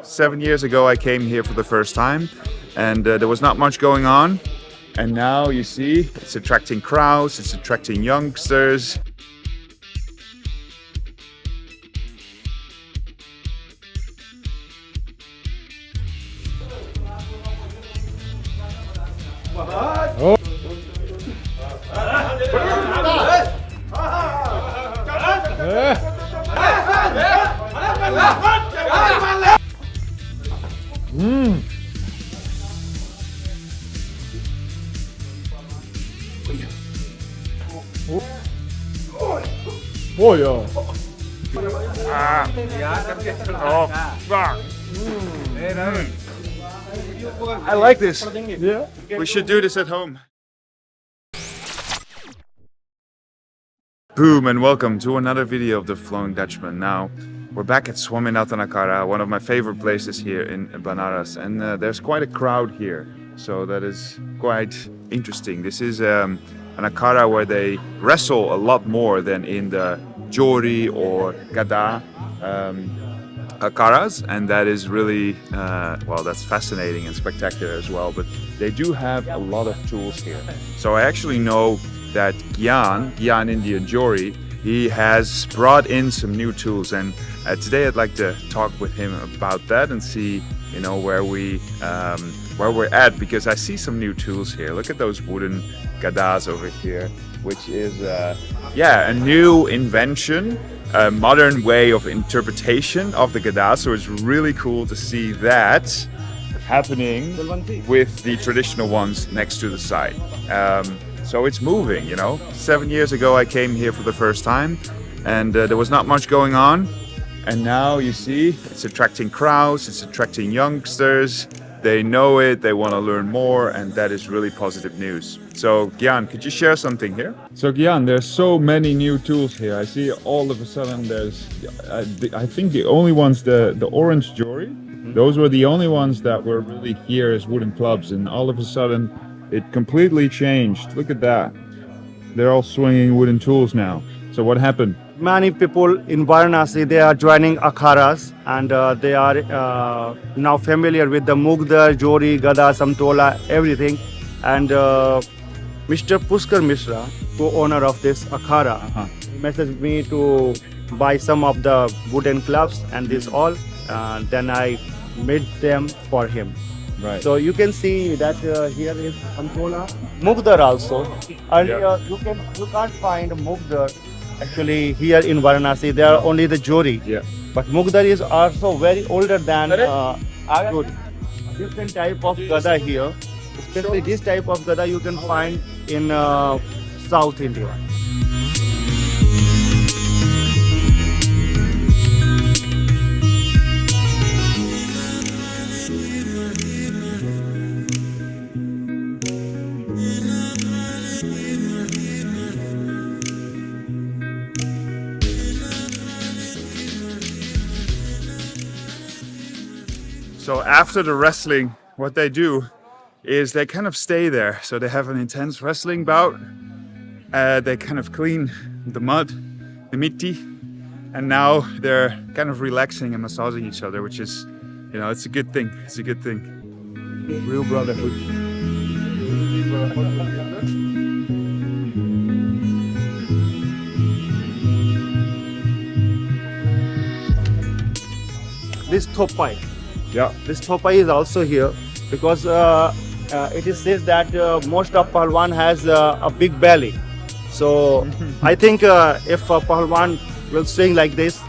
7 years ago I came here for the first time, and there was not much going on. And now you see, it's attracting crowds, it's attracting youngsters. Oh. Oh yeah. I like this. Yeah. We should do this at home. Boom, and welcome to another video of the Flowing Dutchman. Now, we're back at Swaminath Akhara, one of my favorite places here in Varanasi, and there's quite a crowd here, so that is quite interesting. This is an Akhara where they wrestle a lot more than in the Jori or Gada Akharas, and that is really, well, that's fascinating and spectacular as well, but they do have a lot of tools here. So I actually know that Gyan Indian Jori, he has brought in some new tools, and today I'd like to talk with him about that and see, you know, where we're at, because I see some new tools here. Look at those wooden gadas over here, which is yeah, a new invention, a modern way of interpretation of the gada. So it's really cool to see that happening with the traditional ones next to the side. So it's moving, you know. 7 years ago I came here for the first time, and there was not much going on. And now you see, it's attracting crowds, it's attracting youngsters. They know it, they want to learn more, and that is really positive news. So Gyan, could you share something here? So Gyan, there's so many new tools here. I see all of a sudden there's, I think the only ones, the orange Jori, those were the only ones that were really here as wooden clubs, and all of a sudden it completely changed. Look at that. They're all swinging wooden tools now. So what happened? Many people in Varanasi, they are joining akharas, and they are now familiar with the mudgar, Jori, Gada, Samtola, everything. And Mr. Pushkar Mishra, co-owner of this akhara, messaged me to buy some of the wooden clubs and this all. Then I made them for him. Right. So you can see that here is Samtola, mudgar also. Earlier you can't find mudgar. Actually, here in Varanasi, there are only the Jori. Yeah. But mudgar is also very older than Jori. Different type of gada here. Especially this type of gada you can find in South India. So after the wrestling, what they do is they kind of stay there. So they have an intense wrestling bout. They kind of clean the mud, the mitti, and now they're kind of relaxing and massaging each other, which is, you know, it's a good thing. It's a good thing. Real brotherhood. This thopai. Yeah. This thopai is also here because it is says that most of Pahalwan has a big belly. So I think if a Pahalwan will swing like this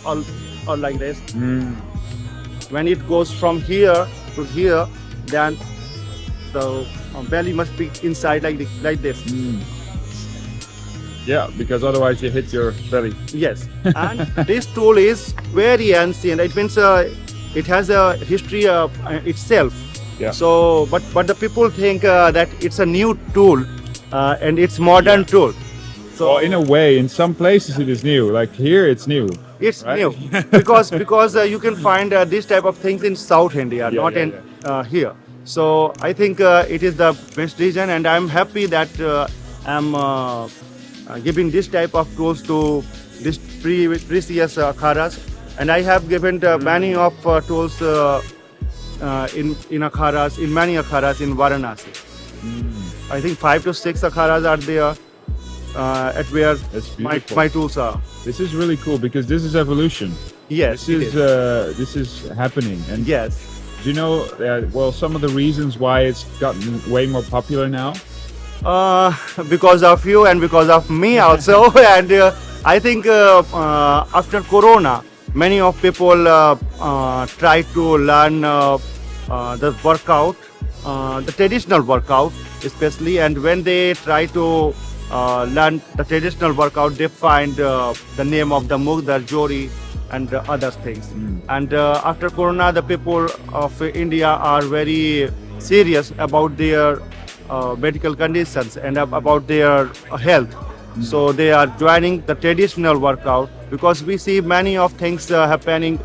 or like this, when it goes from here to here, then the belly must be inside like this. Yeah, because otherwise you hit your belly. Yes, and this tool is very ancient. It means it has a history itself. Yeah. So, but the people think that it's a new tool and it's modern tool. So Well, in a way, in some places it is new. Like here, it's new. it's right? new because you can find this type of things in South India, Yeah, not yeah, in here. So I think it is the best region, and I'm happy that I'm giving this type of tools to these precious akharas, And I have given many of tools in akharas, in many akharas in Varanasi. I think 5 to 6 akharas are there at where That's my beautiful. tools are. This is really cool because this is evolution. Yes, This is happening. And yes. do you know, well, some of the reasons why it's gotten way more popular now? Because of you and because of me also. And I think after Corona, many of people try to learn the workout, the traditional workout especially. And when they try to learn the traditional workout, they find the name of the mudgar, Jori, and other things. And after Corona, the people of India are very serious about their medical conditions and about their health. So they are joining the traditional workout because we see many of things happening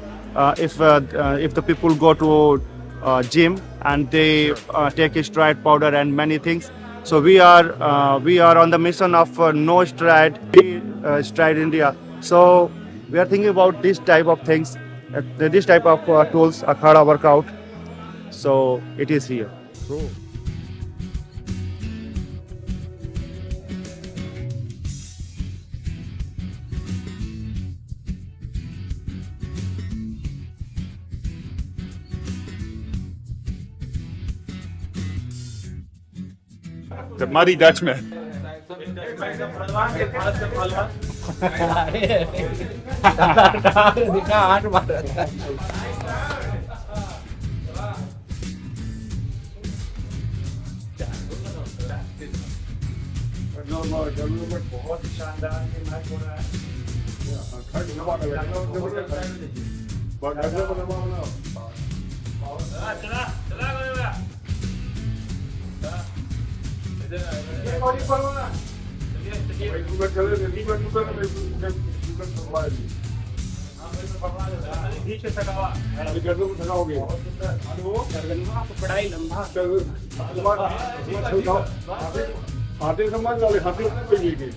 if the people go to gym and they take steroid powder and many things. So we are on the mission of no steroid, steroid India. So we are thinking about this type of things, this type of tools, akhada workout. So it is here. Cool. The muddy Dutchman. हाथी समाज वाले हाथी पे लेके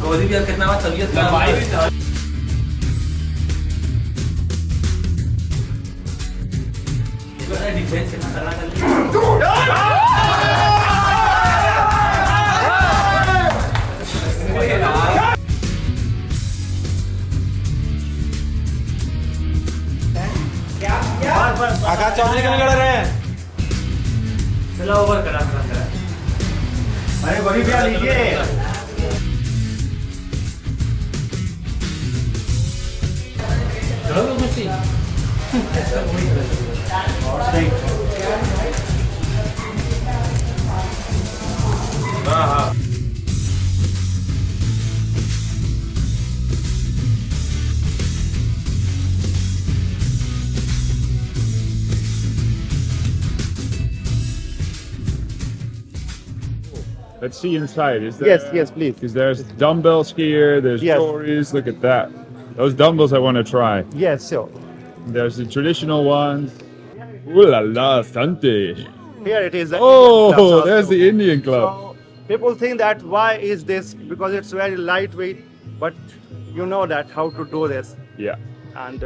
गोदी भी कितना बार तबीयत खराब डिफेंस कितना करना आकाश चौधरी के लिए लड़ रहे हैं। चलो ओवर करा अरे बड़ी प्यार लीजिए। चलो कुश्ती Let's see inside. Is there? Yes, yes, please. Because there's dumbbells here. There's Yes. Joris. Look at that. Those dumbbells I want to try. Yes, sure. There's the traditional ones. Ooh la la, Sante. Here it is. The Oh, Indian clubs there's also. the Indian club. So people think that why is this? Because it's very lightweight, but you know that how to do this. Yeah, And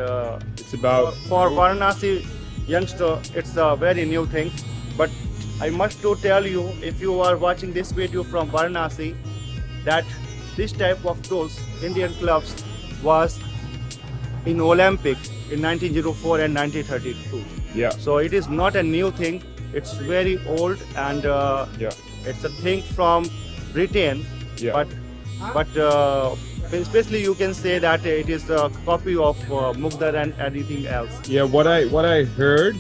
it's about for Varanasi youngster, it's a very new thing. But I must to tell you, if you are watching this video from Varanasi, that this type of tools, Indian clubs, was in Olympic in 1904 and 1932. yeah, So it is not a new thing. It's very old, and yeah, it's a thing from Britain. yeah. But especially you can say that it is a copy of mudgar and anything else. Yeah, what I heard,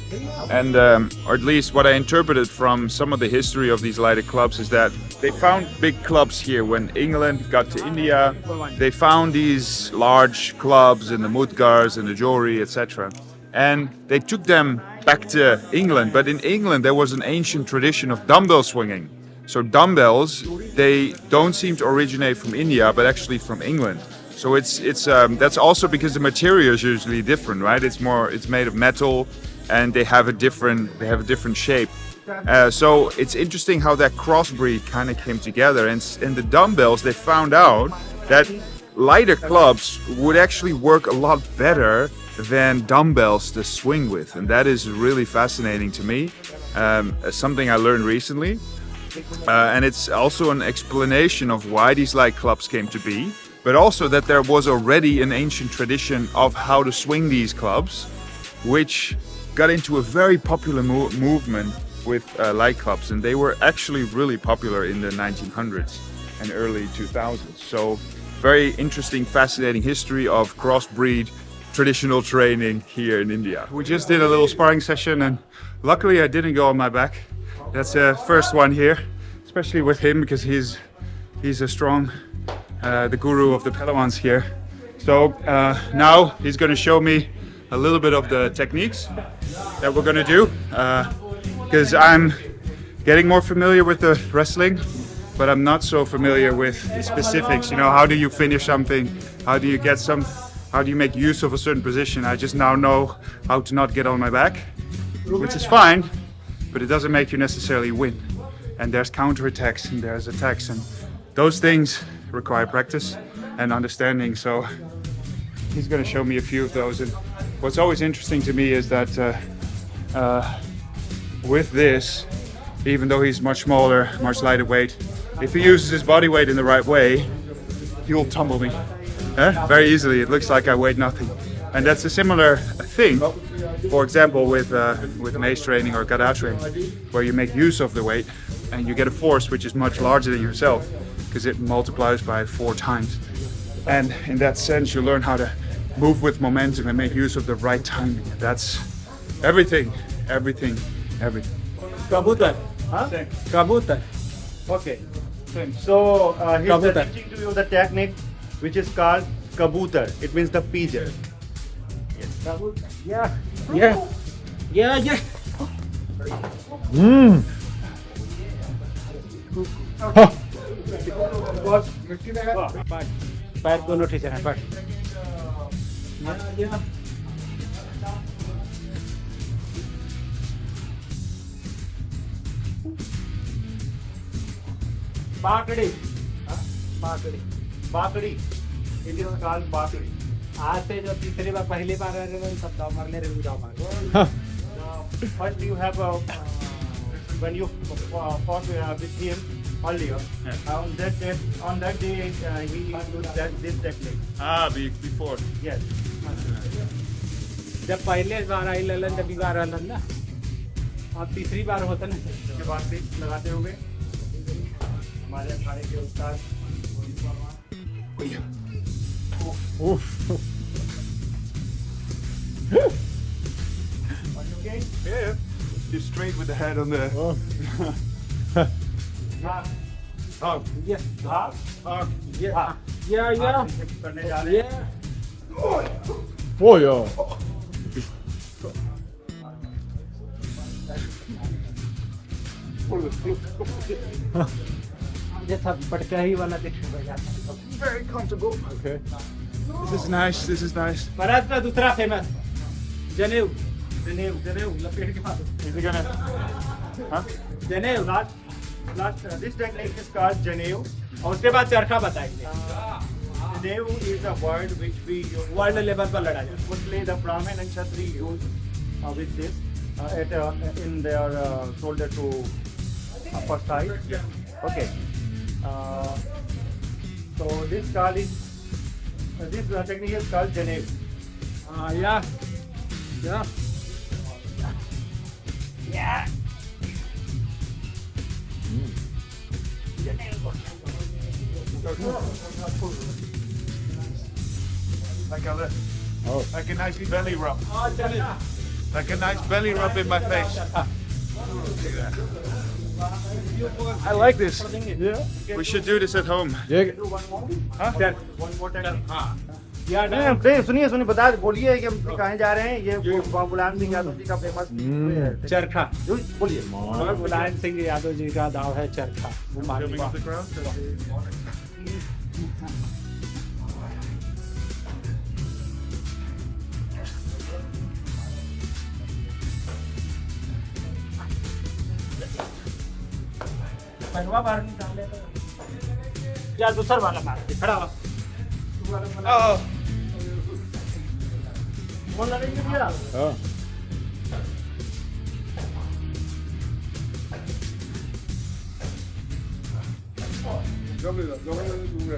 and or at least what I interpreted from some of the history of these lighted clubs is that they found big clubs here when England got to India. They found these large clubs in the mudgars and the Jori, etc., and they took them back to England. But in England there was an ancient tradition of dumbbell swinging. So dumbbells, they don't seem to originate from India, but actually from England. So it's that's also because the material is usually different, right? It's made of metal, and they have a different shape. So it's interesting how that crossbreed kind of came together. And in the dumbbells, they found out that lighter clubs would actually work a lot better than dumbbells to swing with, and that is really fascinating to me. Something I learned recently. And it's also an explanation of why these light clubs came to be, but also that there was already an ancient tradition of how to swing these clubs, which got into a very popular movement with light clubs, and they were actually really popular in the 1900s and early 2000s. So very interesting, fascinating history of crossbreed traditional training here in India. We just did a little sparring session, and luckily I didn't go on my back. That's the first one here, especially with him because he's a strong, the guru of the Pelawans here. So now he's going to show me a little bit of the techniques that we're going to do, because I'm getting more familiar with the wrestling, but I'm not so familiar with the specifics. You know, how do you finish something? How do you make use of a certain position? I just now know how to not get on my back, which is fine. But it doesn't make you necessarily win. And there's counterattacks and there's attacks, and those things require practice and understanding. So he's going to show me a few of those. And what's always interesting to me is that with this, even though he's much smaller, much lighter weight, if he uses his body weight in the right way, he will tumble me very easily. It looks like I weighed nothing. And that's a similar thing, for example, with mace training or Gada training, where you make use of the weight and you get a force which is much larger than yourself because it multiplies by 4 times. And in that sense, you learn how to move with momentum and make use of the right timing. That's everything. Kabutar. Huh? Kabutar. Okay. So he's teaching to you the technique which is called kabutar. It means the pigeon. Yeah. पैर दोनों ठीक है पर बाकड़ी बाकड़ी it is called बाकड़ी आज से जो तीसरी बार पहली बार आ रहे हैं सब दाव मार ले रहे जाओ मार first you have when you fought with him earlier on that day he used this technique Before. yes जब पहले बार आई ललन जब बार ललन ना अब तीसरी बार होता ना उसके बाद भी लगाते होंगे हमारे अखाड़े के उस्ताद okay? Yeah. Just straight with the head on the. करने जा रहे हैं Oh yeah. ये सब पटका ही वाला देखने बैठा Very comfortable. okay This is nice. This is nice. महाराज का दूसरा फेमस जनेऊ जनेऊ जनेऊ लपेट के मारो Is he gonna? Huh? जनेऊ This technique is called Janeu. और उसके बाद चरखा बताएंगे Janeu is a word which we use. World level पर लड़ा जाए Mostly the Brahmin and Kshatri use with this in their shoulder to upper side. Okay. So this technique is called Janeu. या Like a nice belly rub. Like a nice belly rub in my face. I like this. Yeah. We should do this at home. Do one more. Huh? One more technique. या नहीं सुनिए बता बोलिए कि हम कहाँ जा रहे हैं ये मुलायम सिंह यादव जी का फेमस चरखा बोलिए मुलायम सिंह यादव जी का दाव है चरखा वो Filming of the crowd? पहलवा बाहर निकाल ले या दूसरा वाला मार के खड़ा हो Oh. कौन लड़ेंगे भैया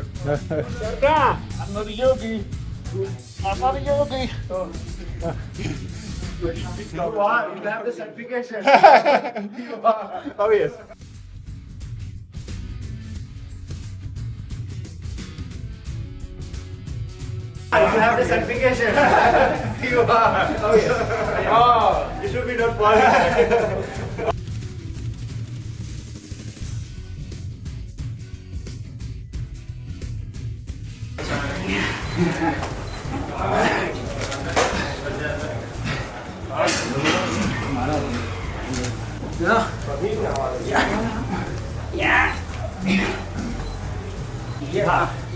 चरखा I'm not a yogi I'm not a yogi you have the certification Oh yes. You have the certification. You are. Oh, yes. Oh, you should be not falling.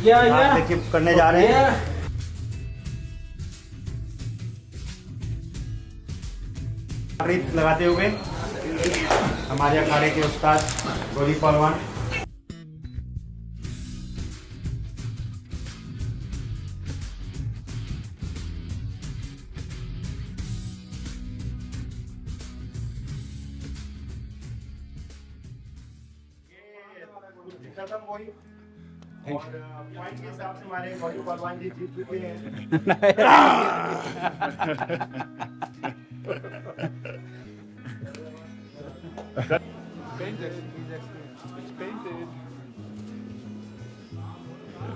या देखिए करने जा रहे हैं लगाते हुए हमारे अखाड़े के उस्ताद जोरी पहलवान खत्म हुई और पॉइंट के हिसाब से हमारे जोरी पहलवान जी जीत चुके हैं Painted. It's painted.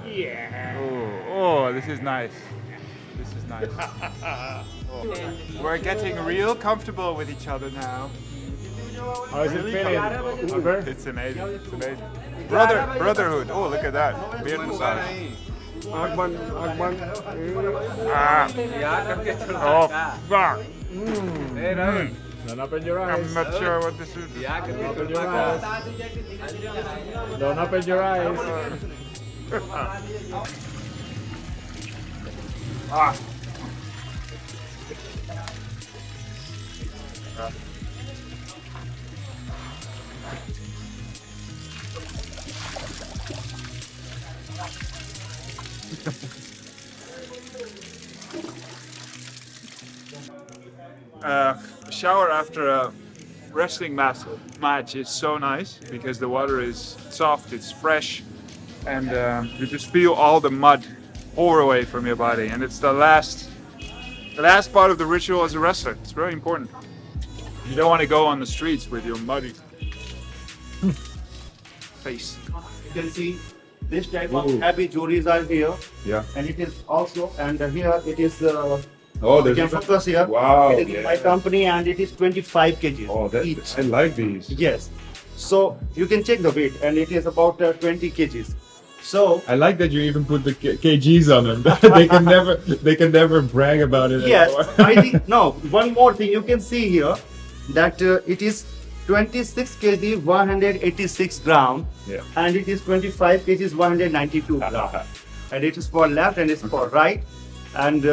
Yeah. Oh, this is nice. This is nice. We're getting real comfortable with each other now. How is it feeling? It's amazing. It's amazing. Brotherhood. Oh, look at that. Beard massage. Agman. Ah. Oh, fuck. Don't open your I'm eyes. not sure what this is. Don't open your eyes. Don't open your eyes. Ah. Shower after a wrestling match is so nice because the water is soft, it's fresh, and you just feel all the mud pour away from your body. And it's the last part of the ritual as a wrestler. It's very important. You don't want to go on the streets with your muddy face. You can see this type of heavy joris are here. Yeah. And it is also, and here it is, Oh, you can focus here. Wow. It is my company and it is 25 kg each. I like these. Yes. So you can check the weight and it is about 20 kgs. So I like that you even put the kgs on them. they can never brag about it yes, anymore. I think, no, one more thing you can see here that it is 26 kg 186 gram Yeah. and it is 25 kg 192 gram. and it is for left and it's for right. And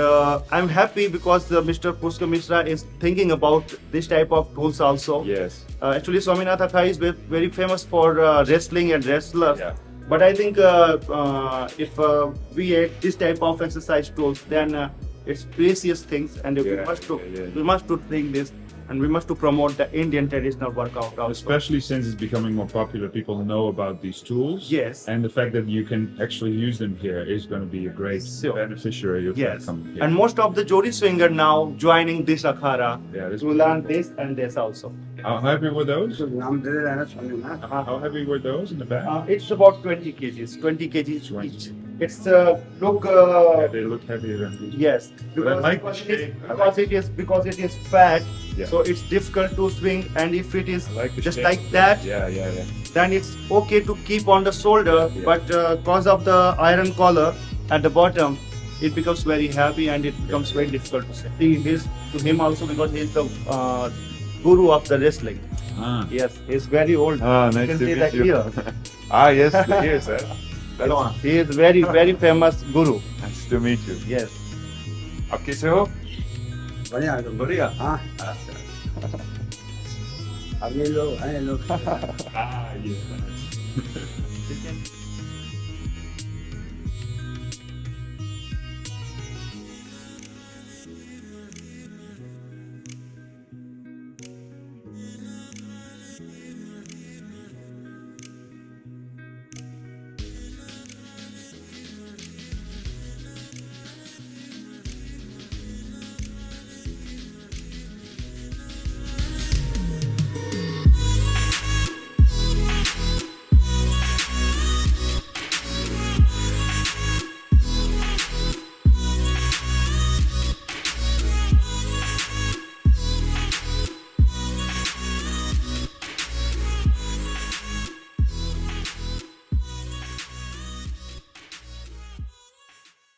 I'm happy because Mr. Pushkar Mishra is thinking about this type of tools also. Yes. Actually, Swaminath Akhara is very famous for wrestling and wrestlers. Yeah. But I think if we add this type of exercise tools, then it's precious things, and we must to think this, and we must to promote the Indian traditional workout also. Especially since it's becoming more popular, people know about these tools. Yes. And the fact that you can actually use them here is going to be a great beneficiary of that Yes. coming here. And most of the Jori swinger now joining this Akhara Yeah, to learn this and this also. how heavy were those? How heavy were those in the back? It's about 20 kgs, 20 kgs 20. each. It's look Yeah, they look heavier than these. yes, But I like the because shape. because it is fat, Yeah. so it's difficult to swing. And if it is I like the just shape. like that, Yeah. then it's okay to keep on the shoulder. Yeah. But because of the iron collar at the bottom, it becomes very heavy and it becomes very difficult to swing. See this to him also because he is the guru of the wrestling. Ah. Yes, he's very old. Ah, you nice can to see meet that you. here. Yes, here, sir. That's He is very famous guru. nice to meet you. Yes. आप कैसे हो? बढ़िया हाँ अब ये लोग Ah, yeah.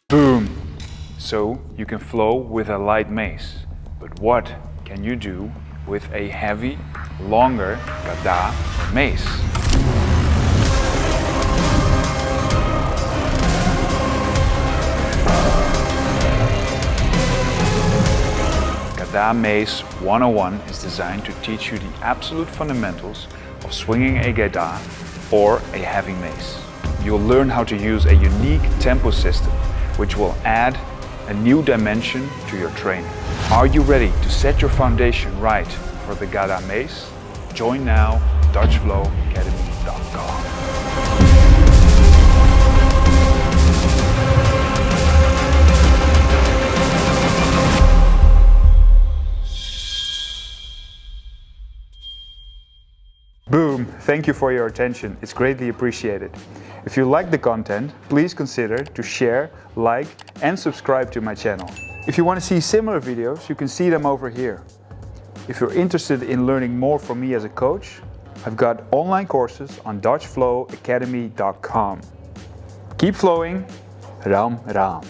Boom! So you can flow with a light mace. But what can you do with a heavy, longer gada or mace? Gada Mace 101 is designed to teach you the absolute fundamentals of swinging a gada or a heavy mace. You'll learn how to use a unique tempo system, which will add a new dimension to your training. Are you ready to set your foundation right for the Gada Mace? Join now, DutchFlowAcademy.com. Boom! Thank you for your attention. It's greatly appreciated. If you like the content, please consider to share, like, and subscribe to my channel. If you want to see similar videos, you can see them over here. If you're interested in learning more from me as a coach, I've got online courses on DutchFlowAcademy.com. Keep flowing. Ram Ram.